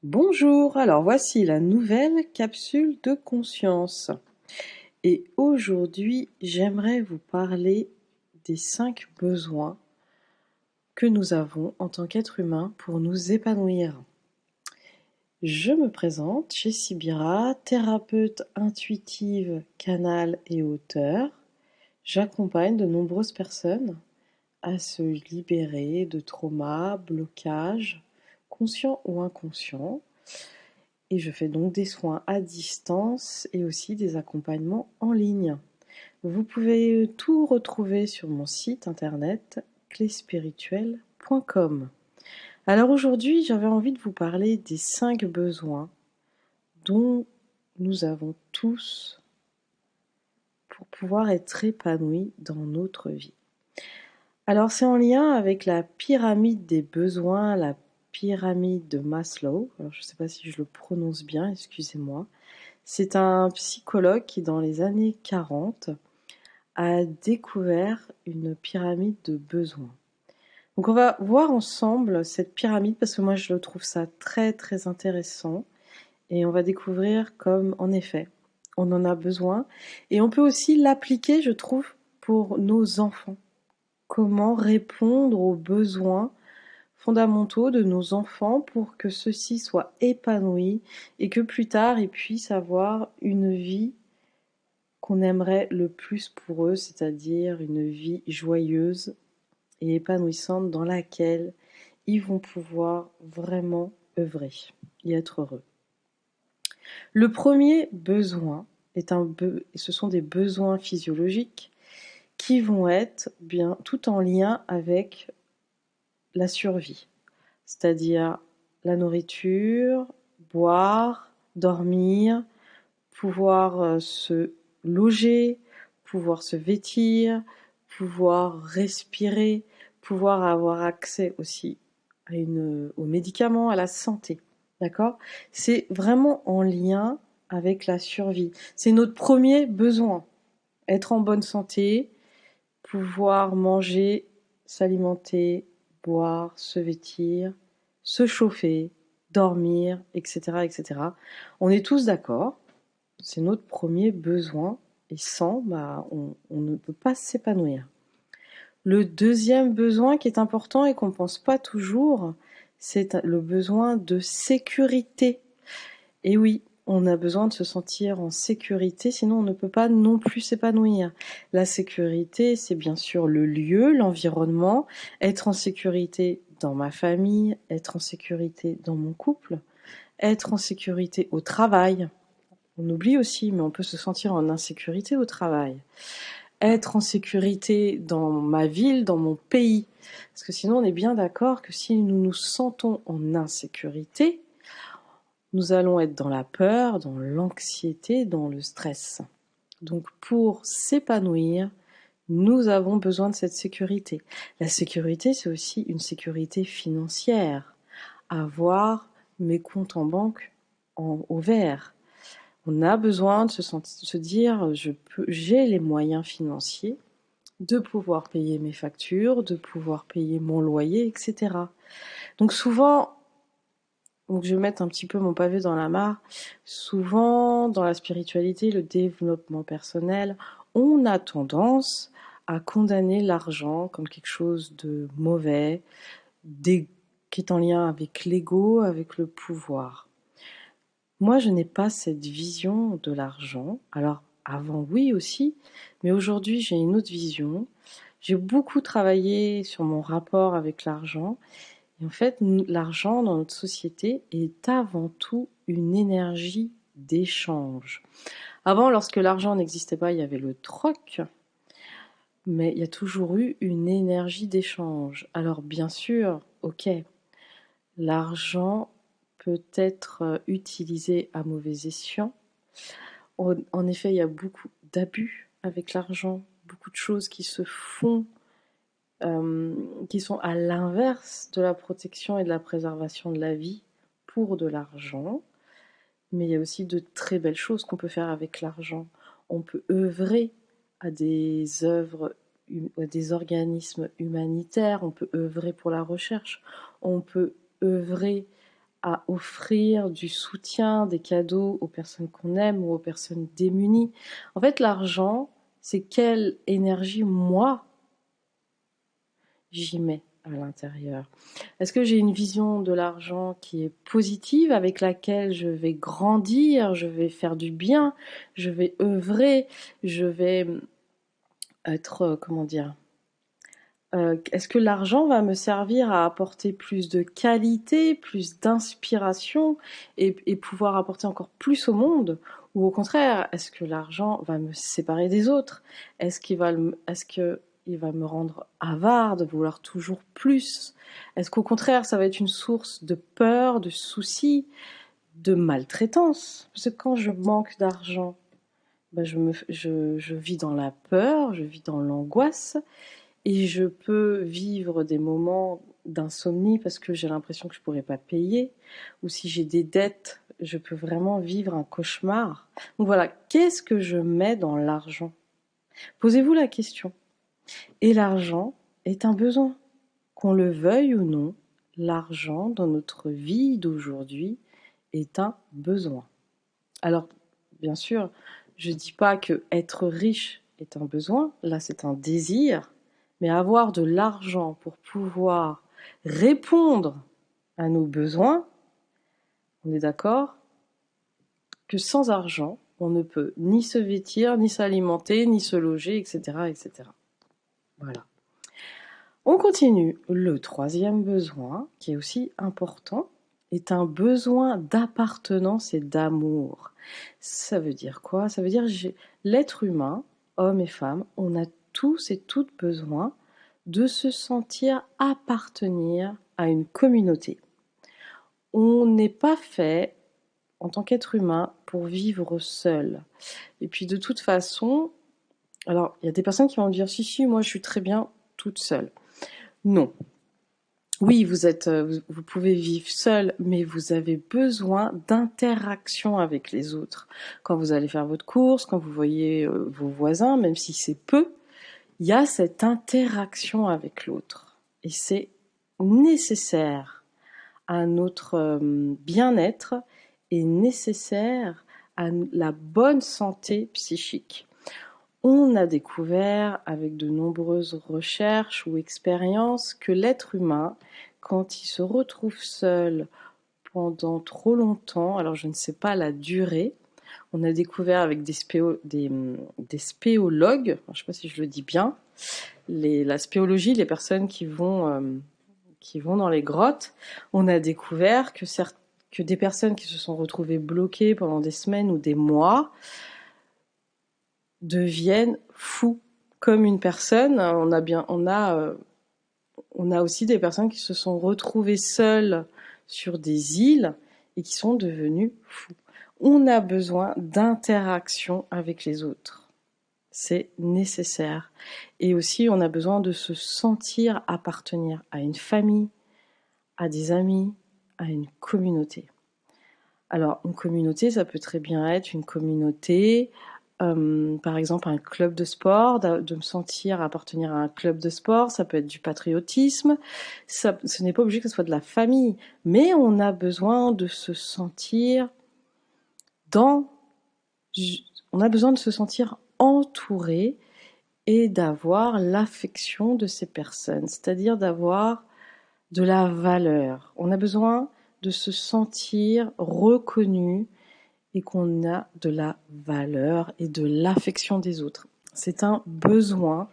Bonjour, alors voici la nouvelle capsule de conscience. Et aujourd'hui, j'aimerais vous parler des 5 besoins que nous avons en tant qu'être humain pour nous épanouir. Je me présente, Jessie Bira, thérapeute intuitive, canal et auteur. J'accompagne de nombreuses personnes à se libérer de traumas, blocages, conscients ou inconscients. Et je fais donc des soins à distance et aussi des accompagnements en ligne. Vous pouvez tout retrouver sur mon site internet clespirituelle.com. Alors aujourd'hui, j'avais envie de vous parler des 5 besoins dont nous avons tous pour pouvoir être épanouis dans notre vie. Alors c'est en lien avec la pyramide des besoins, la pyramide de Maslow. Alors, je ne sais pas si je le prononce bien, excusez-moi. C'est un psychologue qui, dans les années 40, a découvert une pyramide de besoins. Donc on va voir ensemble cette pyramide parce que moi je trouve ça très très intéressant et on va découvrir comme en effet on en a besoin et on peut aussi l'appliquer je trouve pour nos enfants. Comment répondre aux besoins fondamentaux de nos enfants pour que ceux-ci soient épanouis et que plus tard ils puissent avoir une vie qu'on aimerait le plus pour eux, c'est-à-dire une vie joyeuse et épanouissante dans laquelle ils vont pouvoir vraiment œuvrer et être heureux. Le premier besoin ce sont des besoins physiologiques qui vont être bien tout en lien avec la survie, c'est-à-dire la nourriture, boire, dormir, pouvoir se loger, pouvoir se vêtir, pouvoir respirer, pouvoir avoir accès aussi aux médicaments, à la santé. D'accord? C'est vraiment en lien avec la survie. C'est notre premier besoin. Être en bonne santé, pouvoir manger, s'alimenter, boire, se vêtir, se chauffer, dormir, etc., etc. On est tous d'accord. C'est notre premier besoin et sans, on ne peut pas s'épanouir. Le deuxième besoin qui est important et qu'on ne pense pas toujours, c'est le besoin de sécurité. Et oui, on a besoin de se sentir en sécurité, sinon on ne peut pas non plus s'épanouir. La sécurité, c'est bien sûr le lieu, l'environnement, être en sécurité dans ma famille, être en sécurité dans mon couple, être en sécurité au travail. On oublie aussi, mais on peut se sentir en insécurité au travail. Être en sécurité dans ma ville, dans mon pays. Parce que sinon, on est bien d'accord que si nous nous sentons en insécurité, nous allons être dans la peur, dans l'anxiété, dans le stress. Donc pour s'épanouir, nous avons besoin de cette sécurité. La sécurité, c'est aussi une sécurité financière. Avoir mes comptes en banque au vert. On a besoin de se dire, j'ai les moyens financiers de pouvoir payer mes factures, de pouvoir payer mon loyer, etc. Donc souvent, donc je vais mettre un petit peu mon pavé dans la mare, souvent dans la spiritualité, le développement personnel, on a tendance à condamner l'argent comme quelque chose de mauvais, qui est en lien avec l'ego, avec le pouvoir. Moi, je n'ai pas cette vision de l'argent. Alors, avant, oui aussi, mais aujourd'hui, j'ai une autre vision. J'ai beaucoup travaillé sur mon rapport avec l'argent. Et en fait, l'argent dans notre société est avant tout une énergie d'échange. Avant, lorsque l'argent n'existait pas, il y avait le troc, mais il y a toujours eu une énergie d'échange. Alors, bien sûr, ok, l'argent peut être utilisé à mauvais escient. En effet, il y a beaucoup d'abus avec l'argent, beaucoup de choses qui se font, qui sont à l'inverse de la protection et de la préservation de la vie pour de l'argent. Mais il y a aussi de très belles choses qu'on peut faire avec l'argent. On peut œuvrer à des œuvres, à des organismes humanitaires, on peut œuvrer pour la recherche, on peut œuvrer à offrir du soutien, des cadeaux aux personnes qu'on aime ou aux personnes démunies. En fait, l'argent, c'est quelle énergie moi j'y mets à l'intérieur. Est-ce que j'ai une vision de l'argent qui est positive, avec laquelle je vais grandir, je vais faire du bien, je vais œuvrer, je vais être, comment dire, est-ce que l'argent va me servir à apporter plus de qualité, plus d'inspiration et pouvoir apporter encore plus au monde? Ou au contraire, est-ce que l'argent va me séparer des autres? Est-ce que il va me rendre avare de vouloir toujours plus? Est-ce qu'au contraire, ça va être une source de peur, de soucis, de maltraitance? Parce que quand je manque d'argent, ben je vis dans la peur, je vis dans l'angoisse, et je peux vivre des moments d'insomnie parce que j'ai l'impression que je pourrais pas payer, ou si j'ai des dettes, je peux vraiment vivre un cauchemar. Donc voilà, qu'est-ce que je mets dans l'argent? Posez-vous la question. Et l'argent est un besoin. Qu'on le veuille ou non, l'argent dans notre vie d'aujourd'hui est un besoin. Alors, bien sûr, je dis pas que être riche est un besoin, là c'est un désir, mais avoir de l'argent pour pouvoir répondre à nos besoins, on est d'accord que sans argent, on ne peut ni se vêtir, ni s'alimenter, ni se loger, etc., etc. Voilà. On continue. Le troisième besoin, qui est aussi important, est un besoin d'appartenance et d'amour. Ça veut dire quoi? Ça veut dire l'être humain, homme et femme, on a tous et toutes besoin de se sentir appartenir à une communauté. On n'est pas fait, en tant qu'être humain, pour vivre seul. Et puis de toute façon, alors il y a des personnes qui vont me dire si, moi je suis très bien toute seule. Non. Oui, vous pouvez vivre seul, mais vous avez besoin d'interaction avec les autres. Quand vous allez faire votre course, quand vous voyez vos voisins, même si c'est peu, il y a cette interaction avec l'autre. Et c'est nécessaire à notre bien-être et nécessaire à la bonne santé psychique. On a découvert avec de nombreuses recherches ou expériences que l'être humain, quand il se retrouve seul pendant trop longtemps, alors je ne sais pas la durée, on a découvert avec des spéologues, je ne sais pas si je le dis bien, la spéologie, les personnes qui vont dans les grottes, on a découvert que des personnes qui se sont retrouvées bloquées pendant des semaines ou des mois deviennent fous comme une personne. On a aussi des personnes qui se sont retrouvées seules sur des îles et qui sont devenues fous. On a besoin d'interaction avec les autres. C'est nécessaire. Et aussi, on a besoin de se sentir appartenir à une famille, à des amis, à une communauté. Alors, une communauté, ça peut très bien être une communauté, par exemple un club de sport, de me sentir appartenir à un club de sport, ça peut être du patriotisme, ce n'est pas obligé que ce soit de la famille, mais on a besoin de se sentir on a besoin de se sentir entouré et d'avoir l'affection de ces personnes, c'est-à-dire d'avoir de la valeur. On a besoin de se sentir reconnu et qu'on a de la valeur et de l'affection des autres. C'est un besoin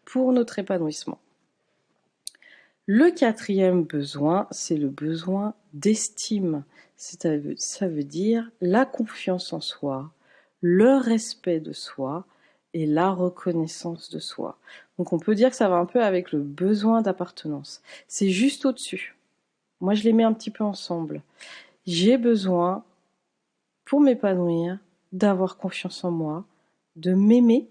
pour notre épanouissement. Le quatrième besoin, c'est le besoin d'estime. Ça veut dire la confiance en soi, le respect de soi et la reconnaissance de soi. Donc on peut dire que ça va un peu avec le besoin d'appartenance. C'est juste au-dessus. Moi je les mets un petit peu ensemble. J'ai besoin, pour m'épanouir, d'avoir confiance en moi, de m'aimer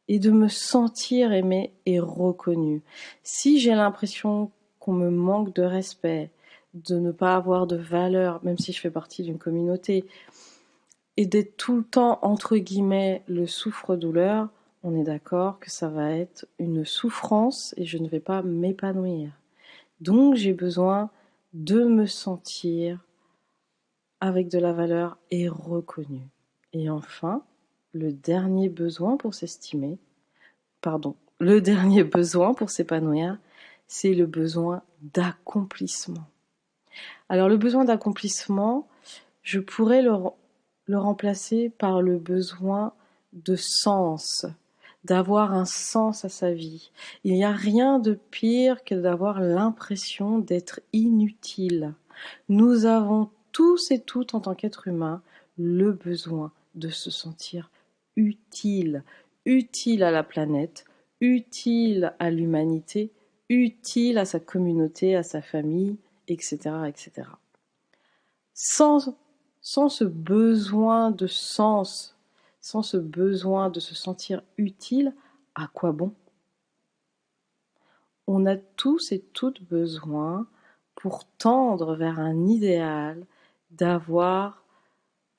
et de me sentir aimé et reconnu. Si j'ai l'impression qu'on me manque de respect, de ne pas avoir de valeur, même si je fais partie d'une communauté, et d'être tout le temps, entre guillemets, le souffre-douleur, on est d'accord que ça va être une souffrance et je ne vais pas m'épanouir. Donc j'ai besoin de me sentir avec de la valeur et reconnu. Et enfin, le dernier besoin pour s'épanouir, c'est le besoin d'accomplissement. Alors le besoin d'accomplissement, je pourrais le remplacer par le besoin de sens, d'avoir un sens à sa vie. Il n'y a rien de pire que d'avoir l'impression d'être inutile. Nous avons tous et toutes en tant qu'êtres humains le besoin de se sentir utile, utile à la planète, utile à l'humanité, utile à sa communauté, à sa famille, etc. etc. Sans ce besoin de sens, sans ce besoin de se sentir utile, à quoi bon? On a tous et toutes besoin, pour tendre vers un idéal, d'avoir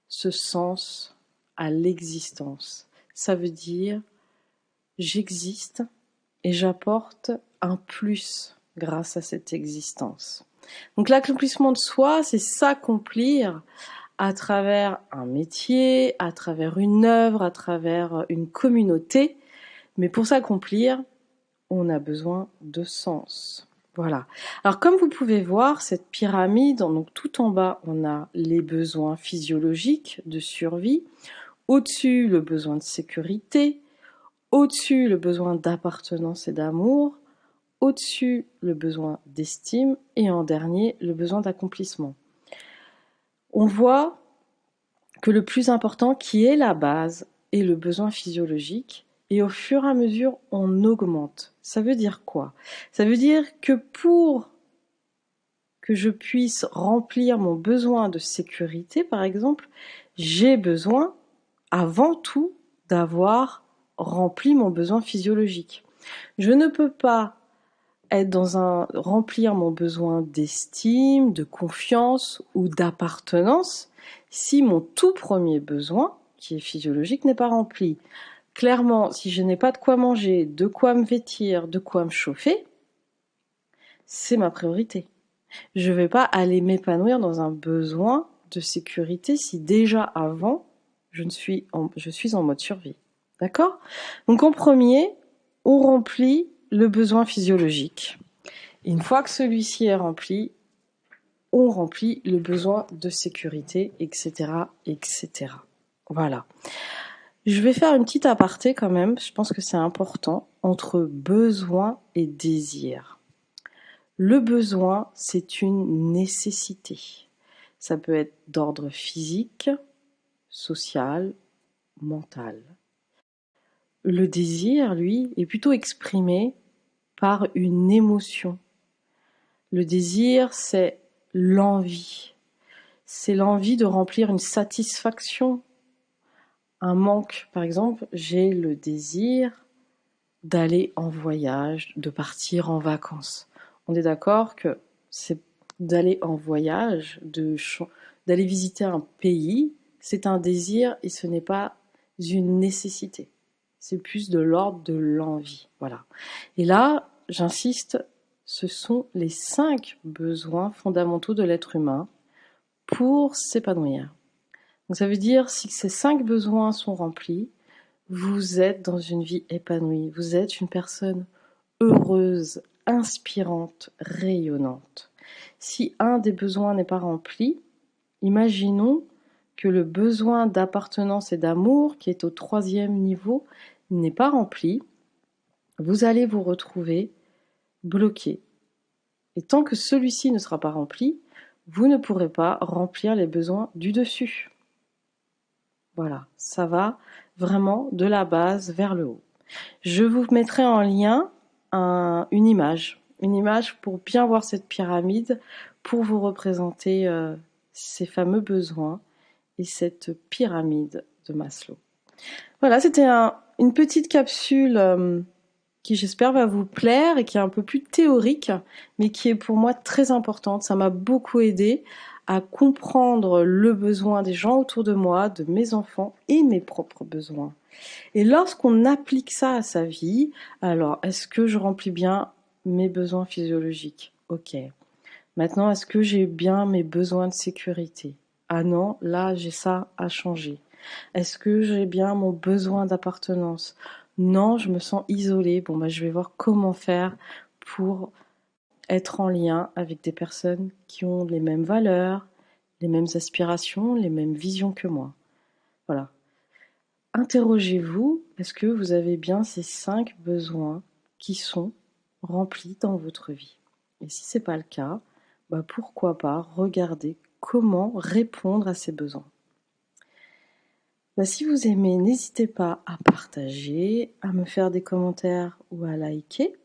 ce sens à l'existence. Ça veut dire j'existe et j'apporte un plus grâce à cette existence. Donc l'accomplissement de soi, c'est s'accomplir à travers un métier, à travers une œuvre, à travers une communauté. Mais pour s'accomplir, on a besoin de sens. Voilà. Alors comme vous pouvez voir, cette pyramide, donc tout en bas, on a les besoins physiologiques de survie. Au-dessus, le besoin de sécurité. Au-dessus, le besoin d'appartenance et d'amour. Au-dessus, le besoin d'estime. Et en dernier, le besoin d'accomplissement. On voit que le plus important, qui est la base, est le besoin physiologique. Et au fur et à mesure, on augmente. Ça veut dire quoi? Ça veut dire que pour que je puisse remplir mon besoin de sécurité, par exemple, j'ai besoin, avant tout, d'avoir rempli mon besoin physiologique. Je ne peux pas remplir mon besoin d'estime, de confiance ou d'appartenance si mon tout premier besoin, qui est physiologique, n'est pas rempli. Clairement, si je n'ai pas de quoi manger, de quoi me vêtir, de quoi me chauffer, c'est ma priorité. Je ne vais pas aller m'épanouir dans un besoin de sécurité si déjà avant, je suis en mode survie. D'accord? Donc en premier, on remplit le besoin physiologique. Et une fois que celui-ci est rempli, on remplit le besoin de sécurité, etc., etc. Voilà. Je vais faire une petite aparté quand même, je pense que c'est important, entre besoin et désir. Le besoin, c'est une nécessité. Ça peut être d'ordre physique, social, mental. Le désir, lui, est plutôt exprimé par une émotion. Le désir, c'est l'envie. C'est l'envie de remplir une satisfaction, un manque. Par exemple, j'ai le désir d'aller en voyage, de partir en vacances. On est d'accord que c'est d'aller en voyage, d'aller visiter un pays, c'est un désir et ce n'est pas une nécessité. C'est plus de l'ordre de l'envie. Voilà. Et là, j'insiste, ce sont les 5 besoins fondamentaux de l'être humain pour s'épanouir. Donc ça veut dire, si ces 5 besoins sont remplis, vous êtes dans une vie épanouie. Vous êtes une personne heureuse, inspirante, rayonnante. Si un des besoins n'est pas rempli, imaginons que le besoin d'appartenance et d'amour, qui est au 3e niveau, n'est pas rempli. Vous allez vous retrouver bloqué. Et tant que celui-ci ne sera pas rempli, vous ne pourrez pas remplir les besoins du dessus. Voilà, ça va vraiment de la base vers le haut. Je vous mettrai en lien une image pour bien voir cette pyramide, pour vous représenter ces fameux besoins et cette pyramide de Maslow. Voilà, c'était une petite capsule qui j'espère va vous plaire et qui est un peu plus théorique, mais qui est pour moi très importante. Ça m'a beaucoup aidé à comprendre le besoin des gens autour de moi, de mes enfants et mes propres besoins. Et lorsqu'on applique ça à sa vie, alors est-ce que je remplis bien mes besoins physiologiques? Ok. Maintenant, est-ce que j'ai bien mes besoins de sécurité? Ah non, là, j'ai ça à changer. Est-ce que j'ai bien mon besoin d'appartenance? Non, je me sens isolée. Bon, bah, je vais voir comment faire pour être en lien avec des personnes qui ont les mêmes valeurs, les mêmes aspirations, les mêmes visions que moi. Voilà. Interrogez-vous, est-ce que vous avez bien ces 5 besoins qui sont remplis dans votre vie? Et si c'est pas le cas, bah pourquoi pas regarder comment répondre à ces besoins. Bah, si vous aimez, n'hésitez pas à partager, à me faire des commentaires ou à liker.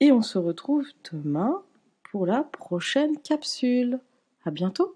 Et on se retrouve demain pour la prochaine capsule. À bientôt!